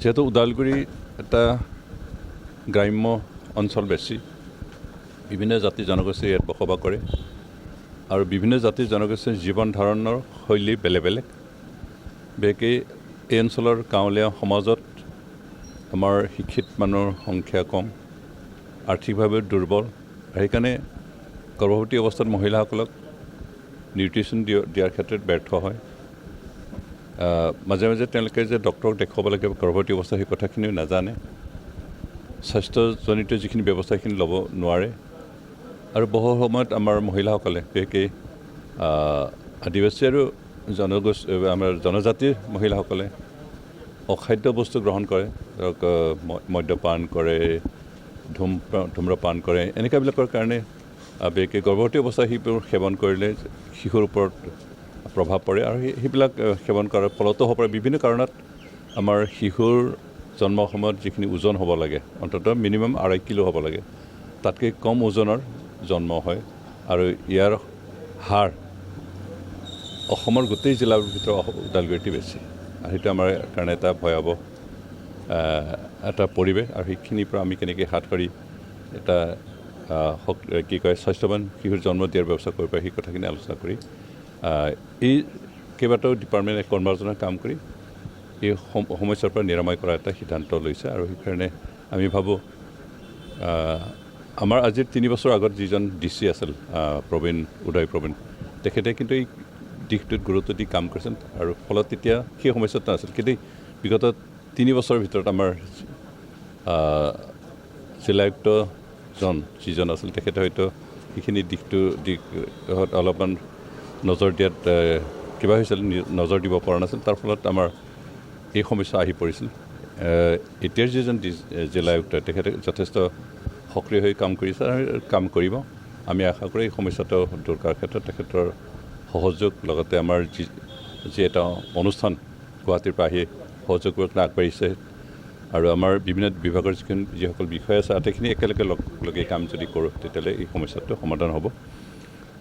যেহেতু ওদালগুৰি এটা গ্ৰাম্য অঞ্চল বেছি বিভিন্ন জাতি জনগোষ্ঠী ইয়াত বসবাস কৰে আৰু বিভিন্ন জাতি জনগোষ্ঠীৰ জীৱন ধাৰণৰ শৈলী বেলেগ বেলেগ বিশেষকৈ এই অঞ্চলৰ গাঁৱলীয়া সমাজত আমাৰ শিক্ষিত মানুহৰ সংখ্যা কম আৰ্থিকভাৱে দুৰ্বল সেইকাৰণে গৰ্ভৱতী অৱস্থাত মহিলাসকলক নিউট্ৰিশ্যন দিয়াৰ ক্ষেত্ৰত ব্যৰ্থ হয় মাজে মাজে তেওঁলোকে যে ডক্টৰক দেখুৱাব লাগে গৰ্ভৱতী অৱস্থা সেই কথাখিনিও নাজানে স্বাস্থ্যজনিত যিখিনি ব্যৱস্থা সেইখিনি ল'ব নোৱাৰে আৰু বহু সময়ত আমাৰ মহিলাসকলে বিশেষকৈ আদিবাসী আৰু আমাৰ জনজাতিৰ মহিলাসকলে অখাদ্য বস্তু গ্ৰহণ কৰে ধৰক মদ্যপান কৰে ধূম্ৰপান কৰে এনেকুৱাবিলাকৰ কাৰণে বিশেষকৈ গৰ্ভৱতী অৱস্থা সেইবোৰ সেৱন কৰিলে শিশুৰ ওপৰত প্ৰভাৱ পৰে আৰু সেইবিলাক সেৱন কৰাৰ ফলতো হ'ব পাৰে বিভিন্ন কাৰণত আমাৰ শিশুৰ জন্মৰ সময়ত যিখিনি ওজন হ'ব লাগে অন্ততঃ মিনিমাম 2.5 কিলো হ'ব লাগে তাতকৈ কম ওজনৰ জন্ম হয় আৰু ইয়াৰ হাৰ অসমৰ গোটেই জিলাৰ ভিতৰত ওদালগুৰিতে বেছি আৰু সেইটো আমাৰ কাৰণে এটা ভয়াৱহ এটা পৰিৱেশ আৰু সেইখিনিৰ পৰা আমি কেনেকৈ হাত সাৰি এটা কি কয় স্বাস্থ্যৱান শিশুৰ জন্ম দিয়াৰ ব্যৱস্থা কৰিব পাৰি সেই কথাখিনি আলোচনা কৰি এই কেইবাটাও ডিপাৰ্টমেণ্টে কৰ্মাৰ্জনৰ কাম কৰি এই সমস্যাৰ পৰা নিৰাময় কৰাৰ এটা সিদ্ধান্ত লৈছে আৰু সেইকাৰণে আমি ভাবোঁ আমাৰ আজিৰ 3 বছৰ আগত যিজন DC আছিল উদয় প্ৰবীণ তেখেতে কিন্তু এই দিশটোত গুৰুত্ব দি কাম কৰিছিল আৰু ফলত তেতিয়া সেই সমস্যাটো নাছিল কিন্তু বিগত 3 বছৰৰ ভিতৰত আমাৰ জিলায়ুক্তজন যিজন আছিল তেখেতে হয়তো সেইখিনি দিশত অলপমান নজৰ দিয়াত কিবা হৈছিল নজৰ দিব পৰা নাছিল তাৰ ফলত আমাৰ এই সমস্যা আহি পৰিছিল এতিয়াৰ যিজন জিলায়ুক্ত তেখেতে যথেষ্ট সক্ৰিয় হৈ কাম কৰিছে আৰু কাম কৰিব আমি আশা কৰোঁ এই সমস্যাটো দূৰ কৰাৰ ক্ষেত্ৰত তেখেতৰ সহযোগ লগতে আমাৰ যি এটা অনুষ্ঠান গুৱাহাটীৰ পৰা আহি সহযোগ কৰিবলৈ আগবাঢ়িছে আৰু আমাৰ বিভিন্ন বিভাগৰ যিসকল বিষয় আছে আটাইখিনি একেলগে লগে কাম যদি কৰোঁ তেতিয়াহ'লে এই সমস্যাটো সমাধান হ'ব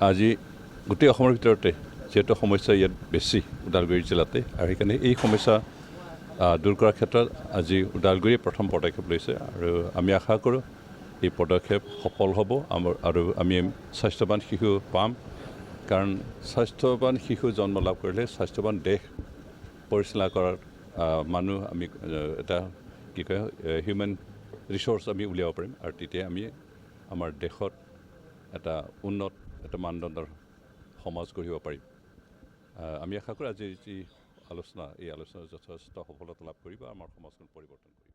আজি গোটেই অসমৰ ভিতৰতে যিহেতু সমস্যা ইয়াত বেছি ওদালগুৰি জিলাতে আৰু সেইকাৰণে এই সমস্যা দূৰ কৰাৰ ক্ষেত্ৰত আজি ওদালগুৰিয়ে প্ৰথম পদক্ষেপ লৈছে আৰু আমি আশা কৰোঁ এই পদক্ষেপ সফল হ'ব আৰু আমি স্বাস্থ্যৱান শিশু পাম কাৰণ স্বাস্থ্যৱান শিশু জন্ম লাভ কৰিলে স্বাস্থ্যৱান দেশ পৰিচালনা কৰাৰ মানুহ আমি এটা কি কয় হিউমেন ৰিচোৰ্চ আমি উলিয়াব পাৰিম আৰু তেতিয়া আমি আমাৰ দেশত এটা উন্নত এটা মানদণ্ডৰ সমাজ গঢ়িব পাৰিম আমি আশা কৰোঁ আজি যি আলোচনা এই আলোচনা যথেষ্ট সফলতা লাভ কৰিব আমাৰ সমাজখন পৰিৱৰ্তন কৰিব